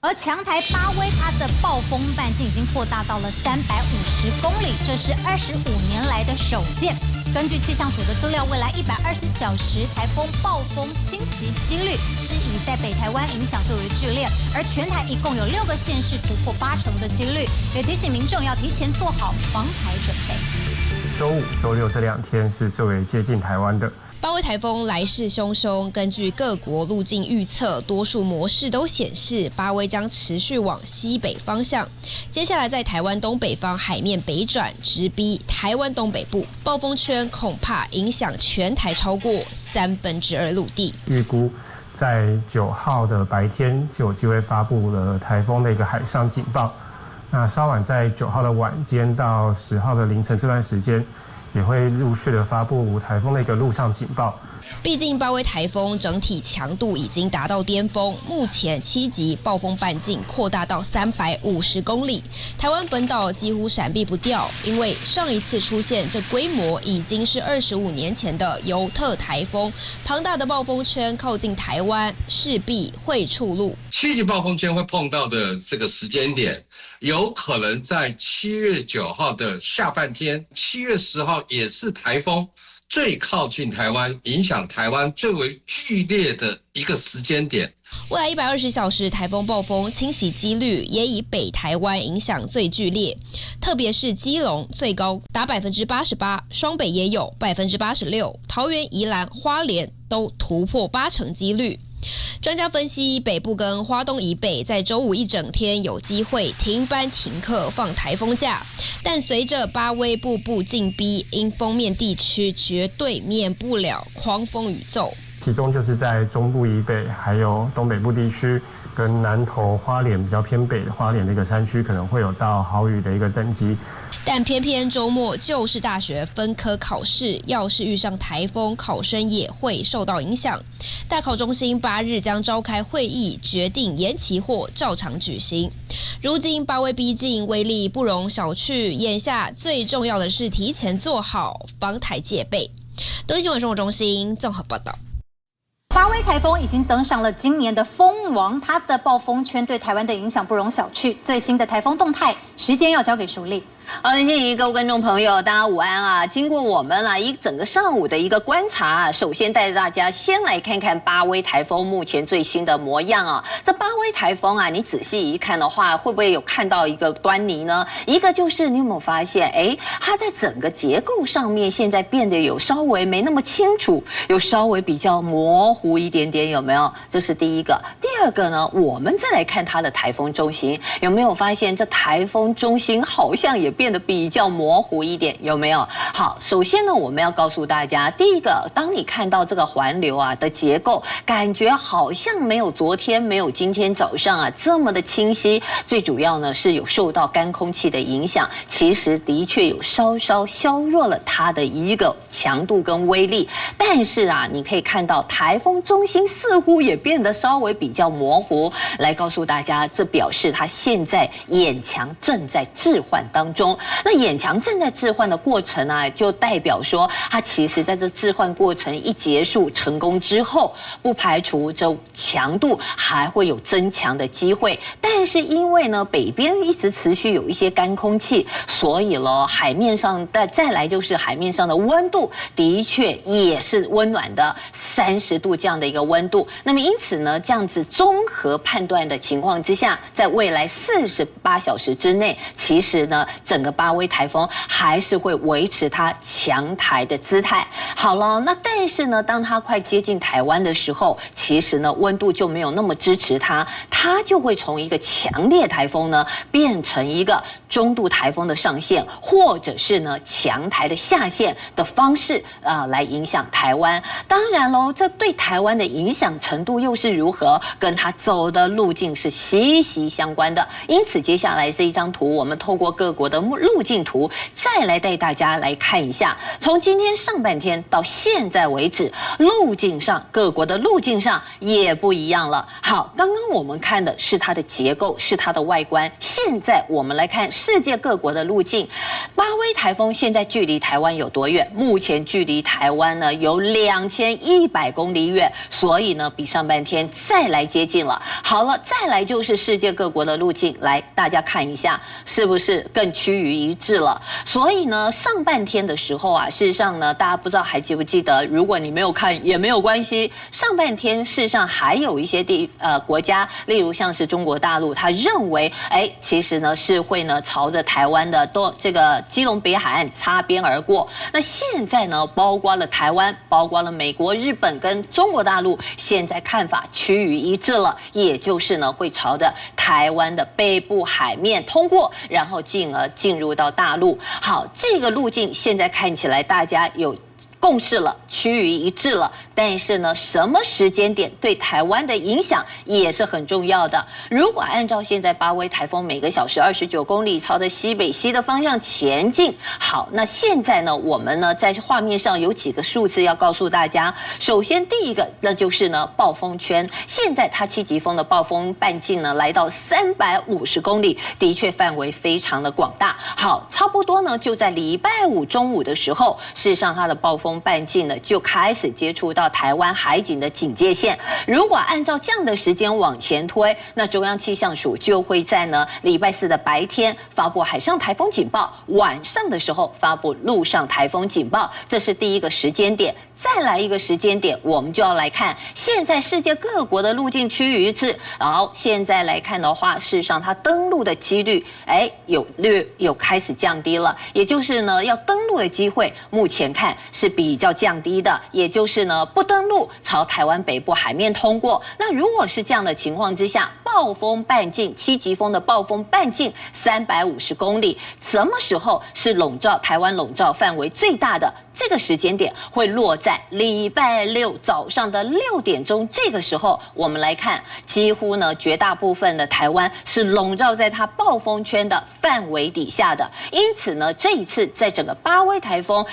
而强台巴威它的暴风半径已经扩大到了350公里，这是25年来的首见。根据气象署的资料，未来120小时台风暴风侵袭几率是以在北台湾影响最为剧烈，而全台一共有6个县市突破80%的几率，也提醒民众要提前做好防台准备。周五、周六这2天是最为接近台湾的。巴威台风来势汹汹，根据各国路径预测，多数模式都显示巴威将持续往西北方向，接下来在台湾东北方海面北转，直逼台湾东北部，暴风圈恐怕影响全台超过2/3陆地。预估在9号的白天就有机会发布了台风的一个海上警报，那稍晚在9号的晚间到10号的凌晨这段时间，也会陆续的发布台风的一个陆上警报。毕竟巴威台风整体强度已经达到巅峰，目前7级暴风半径扩大到350公里，台湾本岛几乎闪避不掉，因为上一次出现这规模已经是25年前的尤特台风，庞大的暴风圈靠近台湾，势必会触路。7级暴风圈会碰到的这个时间点，有可能在7月9号的下半天，7月10号也是台风最靠近台湾、影响台湾最为剧烈的一个时间点。未来120小时台风暴风侵袭几率也以北台湾影响最剧烈，特别是基隆最高达88%，双北也有86%，桃园、宜兰、花莲都突破80%几率。专家分析，北部跟花东以北在周五一整天有机会停班停课放台风假，但随着巴威步步进逼，因锋面地区绝对免不了狂风雨骤。其中就是在中部以北，还有东北部地区跟南投、花莲比较偏北的花莲的一个山区，可能会有到豪雨的一个等级。但偏偏周末就是大学分科考试，要是遇上台风，考生也会受到影响。大考中心8日将召开会议，决定延期或照常举行。如今巴威逼近，威力不容小觑，眼下最重要的是提前做好防台戒备。德新闻生活中心综合报道。巴威台风已经登上了今年的风王，它的暴风圈对台湾的影响不容小觑。最新的台风动态，时间要交给淑丽。好，谢谢各位观众朋友，大家午安啊！经过我们一整个上午的一个观察首先带着大家先来看看巴威台风目前最新的模样啊。这巴威台风你仔细一看的话，会不会有看到一个端倪呢？一个就是你有没有发现，它在整个结构上面现在变得有稍微没那么清楚，有稍微比较模糊一点点，有没有？这是第一个。第二个呢，我们再来看它的台风中心，有没有发现这台风中心好像也变得比较模糊一点，有没有？好，首先呢，我们要告诉大家，第一个，当你看到这个环流的结构，感觉好像没有昨天、没有今天早上这么的清晰。最主要呢是有受到干空气的影响，其实的确有稍稍削弱了它的一个强度跟威力。但是你可以看到台风中心似乎也变得稍微比较模糊，来告诉大家，这表示它现在眼强正在置换当中。那眼强正在置换的过程就代表说，它其实在这置换过程一结束成功之后，不排除这强度还会有增强的机会。但是因为呢，北边一直持续有一些干空气，所以海面上再来就是海面上的温度的确也是温暖的30度这样的一个温度。那么因此呢，这样子综合判断的情况之下，在未来48小时之内，其实呢，整个巴威台风还是会维持它强台的姿态。好了，那但是呢，当它快接近台湾的时候，其实呢，温度就没有那么支持它，它就会从一个强烈台风呢变成一个中度台风的上限，或者是呢强台的下限的方式来影响台湾。当然喽，这对台湾的影响程度又是如何，跟它走的路径是息息相关的。因此，接下下来这一张图，我们透过各国的路径图，再来带大家来看一下，从今天上半天到现在为止，路径上各国的路径上也不一样了。好，刚刚我们看的是它的结构，是它的外观，现在我们来看世界各国的路径。巴威台风现在距离台湾有多远？目前距离台湾呢有2100公里远，所以呢比上半天再来接近了。好了，再来就是世界各国的路径，来大家看一下，是不是更趋于一致了？所以呢上半天的时候啊，事实上呢大家不知道还记不记得，如果你没有看也没有关系，上半天事实上还有一些国家，例如像是中国大陆，他认为其实呢是会呢朝着台湾的这个基隆北海岸擦边而过。那现在呢包括了台湾，包括了美国、日本跟中国大陆，现在看法趋于一致了，也就是呢会朝着台湾的北部海面通过，然后进而进入到大陆。好，这个路径现在看起来大家有共识了，趋于一致了。但是呢，什么时间点对台湾的影响也是很重要的。如果按照现在巴威台风每个小时29公里，朝着西北西的方向前进，好，那现在呢，我们呢在画面上有几个数字要告诉大家。首先，第一个那就是呢暴风圈，现在它7级风的暴风半径呢来到350公里，的确范围非常的广大。好，差不多呢就在礼拜五中午的时候，事实上它的暴风半径呢就开始接触到台湾海警的警戒线。如果按照这样的时间往前推，那中央气象署就会在呢礼拜四的白天发布海上台风警报，晚上的时候发布陆上台风警报，这是第一个时间点。再来一个时间点，我们就要来看现在世界各国的路径趋于一致。然后现在来看的话，事实上它登陆的几率有开始降低了，也就是呢要登陆的机会目前看是比较降低的，也就是呢不登陆朝台湾北部海面通过。那如果是这样的情况之下，暴风半径7级风的暴风半径350公里，什么时候是台湾笼罩范围最大的？这个时间点会落在礼拜六早上的6点钟，这个时候我们来看，几乎呢绝大部分的台湾是笼罩在它暴风圈的范围底下的。因此呢，这一次在整个巴威台风，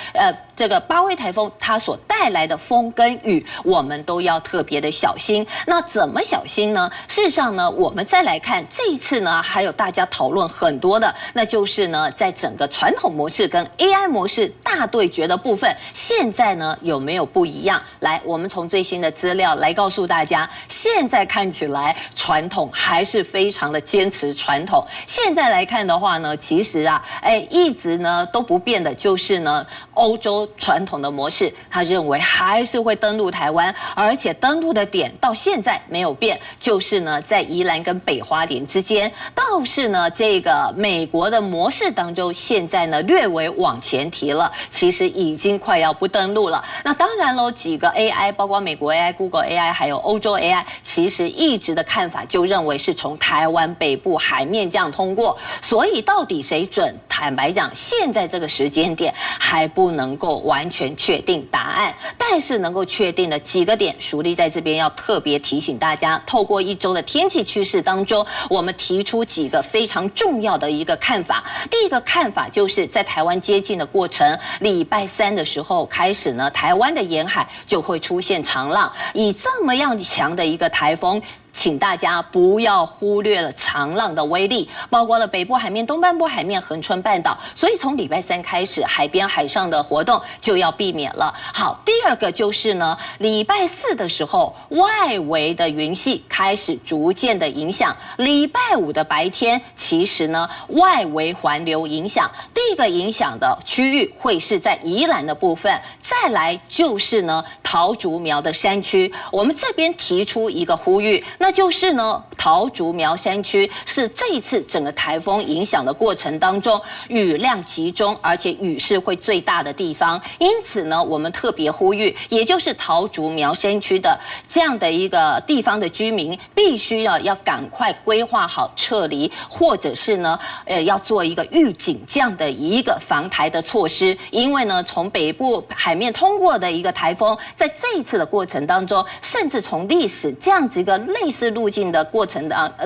它所带来的风跟雨，我们都要特别的小心。那怎么小心呢？事实上呢，我们再来看这一次呢，还有大家讨论很多的，那就是呢，在整个传统模式跟 AI 模式大对决的部分，现在呢有没有不一样？来，我们从最新的资料来告诉大家，现在看起来传统还是非常的坚持传统。现在来看的话呢，其实啊，一直呢都不变的就是呢，欧洲传统的模式，他认为还是会登陆台湾，而且登陆的点到现在没有变，就是呢在宜兰跟北花莲之间。倒是呢这个美国的模式当中，现在呢略微往前提了，其实已经快要不登陆了。那当然喽，几个 AI， 包括美国 AI、Google AI， 还有欧洲 AI， 其实一直的看法就认为是从台湾北部海面这样通过。所以到底谁准？坦白讲，现在这个时间点还不能够完全确定答案，但是能够确定的几个点，淑丽在这边要特别提醒大家，透过1周的天气趋势当中，我们提出几个非常重要的一个看法。第一个看法就是在台湾接近的过程，礼拜3的时候开始呢，台湾的沿海就会出现长浪，以这么样强的一个台风，请大家不要忽略了长浪的威力，包括了北部海面、东半部海面、恒春半岛。所以从礼拜3开始，海边海上的活动就要避免了。好，第二个就是呢，礼拜4的时候，外围的云系开始逐渐的影响。礼拜5的白天，其实呢，外围环流影响，第一个影响的区域会是在宜兰的部分，再来就是呢桃竹苗的山区。我们这边提出一个呼吁，那就是呢，桃竹苗山区是这一次整个台风影响的过程当中雨量集中，而且雨势会最大的地方。因此呢，我们特别呼吁，也就是桃竹苗山区的这样的一个地方的居民，必须要赶快规划好撤离，或者是呢，要做一个预警这样的一个防台的措施。因为呢，从北部海面通过的一个台风，在这一次的过程当中，甚至从历史这样子一个类似次路径的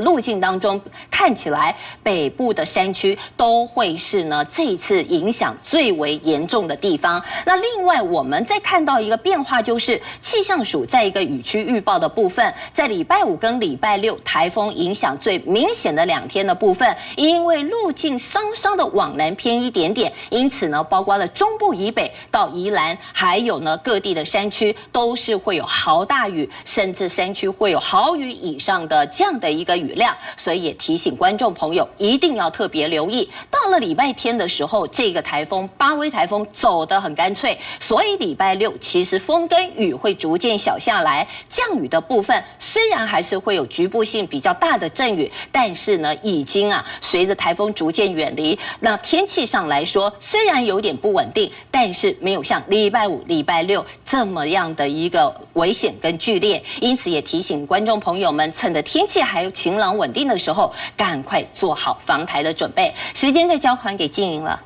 路径当中，看起来北部的山区都会是呢这一次影响最为严重的地方。那另外我们再看到一个变化，就是气象署在一个雨区预报的部分，在礼拜5跟礼拜6台风影响最明显的2天的部分，因为路径稍稍的往南偏一点点，因此呢，包括了中部以北到宜兰，还有呢各地的山区都是会有豪大雨，甚至山区会有豪雨以上的这样的一个雨量，所以也提醒观众朋友一定要特别留意。到了礼拜天的时候，这个台风巴威台风走得很干脆，所以礼拜6其实风跟雨会逐渐小下来，降雨的部分虽然还是会有局部性比较大的阵雨，但是呢已经随着台风逐渐远离，那天气上来说虽然有点不稳定，但是没有像礼拜5、礼拜6这么样的一个危险跟剧烈，因此也提醒观众朋友们，趁着天气还有晴朗稳定的时候，赶快做好防台的准备。时间再交还给静莹了。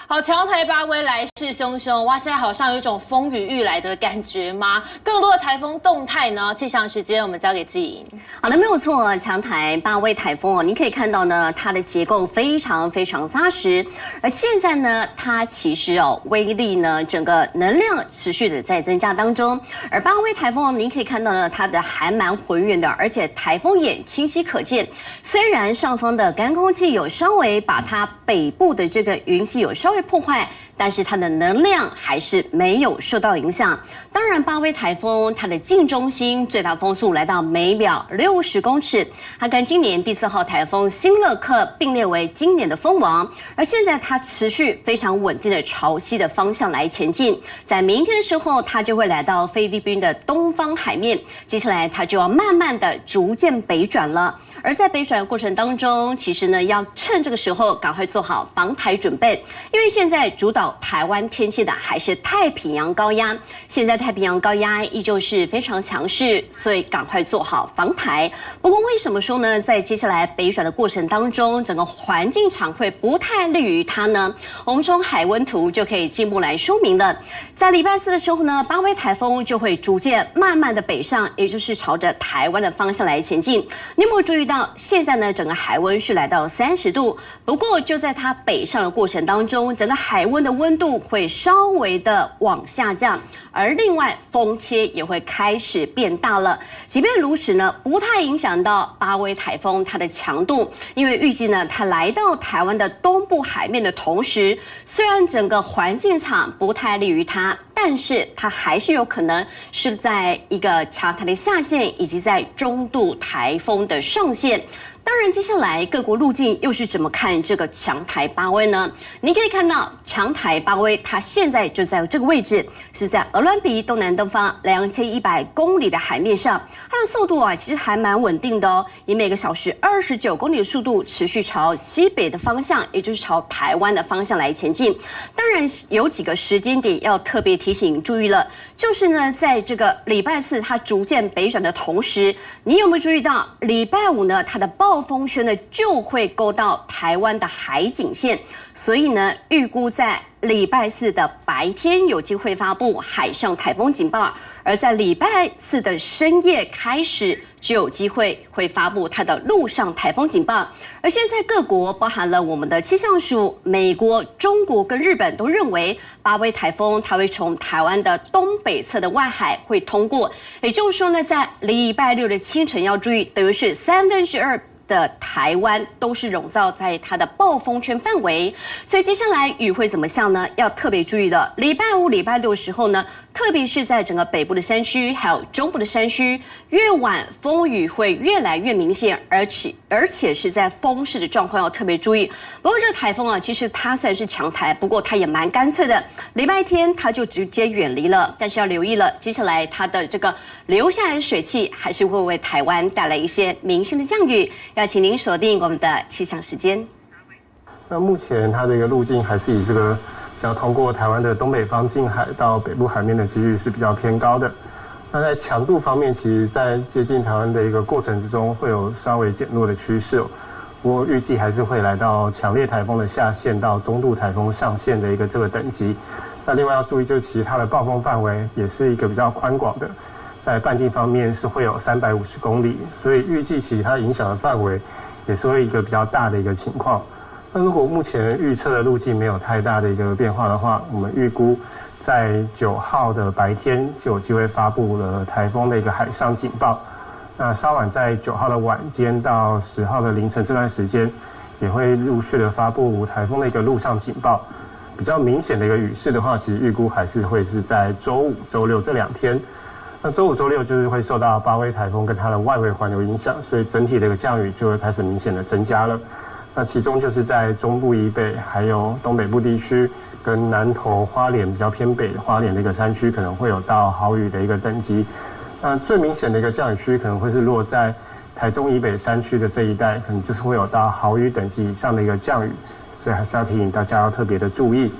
好，强台巴威来势汹汹，哇，现在好像有一种风雨欲来的感觉吗？更多的台风动态呢？气象时间我们交给季莹。好的，没有错，强台巴威台风您可以看到呢，它的结构非常非常扎实，而现在呢，它其实威力呢，整个能量持续的在增加当中。而巴威台风您可以看到呢，它的还蛮浑圆的，而且台风眼清晰可见。虽然上方的干空气有稍微把它北部的这个云系有稍微破坏，但是它的能量还是没有受到影响。当然，巴威台风它的近中心最大风速来到每秒60公尺，它跟今年第4号台风新乐克并列为今年的风王。而现在它持续非常稳定的朝西的方向来前进，在明天的时候，它就会来到菲律宾的东方海面，接下来它就要慢慢的逐渐北转了。而在北转的过程当中，其实呢，要趁这个时候赶快做好防台准备，因为现在主导台湾天气的还是太平洋高压，现在太平洋高压依旧是非常强势，所以赶快做好防台。不过为什么说呢，在接下来北转的过程当中，整个环境场会不太利于它呢？我们从海温图就可以进一步来说明了。在礼拜4的时候呢，巴威台风就会逐渐慢慢的北上，也就是朝着台湾的方向来前进。你有没有注意到，现在呢整个海温是来到30度，不过就在它北上的过程当中，整个海温的温度会稍微的往下降，而另外风切也会开始变大了。即便如此呢，不太影响到巴威台风它的强度，因为预计呢它来到台湾的东部海面的同时，虽然整个环境场不太利于它，但是它还是有可能是在一个强台的下限，以及在中度台风的上限。当然，接下来各国路径又是怎么看这个强台巴威呢？你可以看到强台巴威，它现在就在这个位置，是在鹅銮鼻东南东方2100公里的海面上。它的速度其实还蛮稳定的哦，以每个小时29公里的速度持续朝西北的方向，也就是朝台湾的方向来前进。当然，有几个时间点要特别提醒注意了，就是呢，在这个礼拜4它逐渐北转的同时，你有没有注意到礼拜5呢，它的暴风圈呢就会勾到台湾的海警线，所以呢，预估在礼拜4的白天有机会发布海上台风警报，而在礼拜4的深夜开始就有机会会发布它的陆上台风警报。而现在各国包含了我们的气象署、美国、中国跟日本都认为巴威台风它会从台湾的东北侧的外海会通过，也就是说呢，在礼拜6的清晨要注意，等于是2/3的台湾都是笼罩在它的暴风圈范围，所以接下来雨会怎么像呢？要特别注意的，礼拜5、礼拜6的时候呢，特别是在整个北部的山区，还有中部的山区，越晚风雨会越来越明显，而且是在风势的状况要特别注意。不过这个台风其实它虽然是强台，不过它也蛮干脆的，礼拜天它就直接远离了，但是要留意了，接下来它的这个留下来的水汽还是会为台湾带来一些明显的降雨。要请您锁定我们的气象时间。那目前它的一个路径还是以这个要通过台湾的东北方近海到北部海面的几率是比较偏高的。那在强度方面，其实在接近台湾的一个过程之中，会有稍微减弱的趋势哦。不过预计还是会来到强烈台风的下限到中度台风上限的一个这个等级。那另外要注意，就是其实它的暴风范围也是一个比较宽广的。在半径方面是会有350公里，所以预计其它影响的范围也是会一个比较大的一个情况。那如果目前预测的路径没有太大的一个变化的话，我们预估在9号的白天就有机会发布了台风的一个海上警报。那稍晚在9号的晚间到10号的凌晨这段时间，也会陆续的发布台风的一个陆上警报。比较明显的一个雨势的话，其实预估还是会是在周5、周6这2天。那周5、周6就是会受到巴威台风跟它的外围环流影响，所以整体的一个降雨就会开始明显的增加了。那其中就是在中部以北，还有东北部地区跟南投、花莲比较偏北的花莲的一个山区，可能会有到豪雨的一个等级。那最明显的一个降雨区可能会是落在台中以北山区的这一带，可能就是会有到豪雨等级以上的一个降雨，所以还是要提醒大家要特别的注意。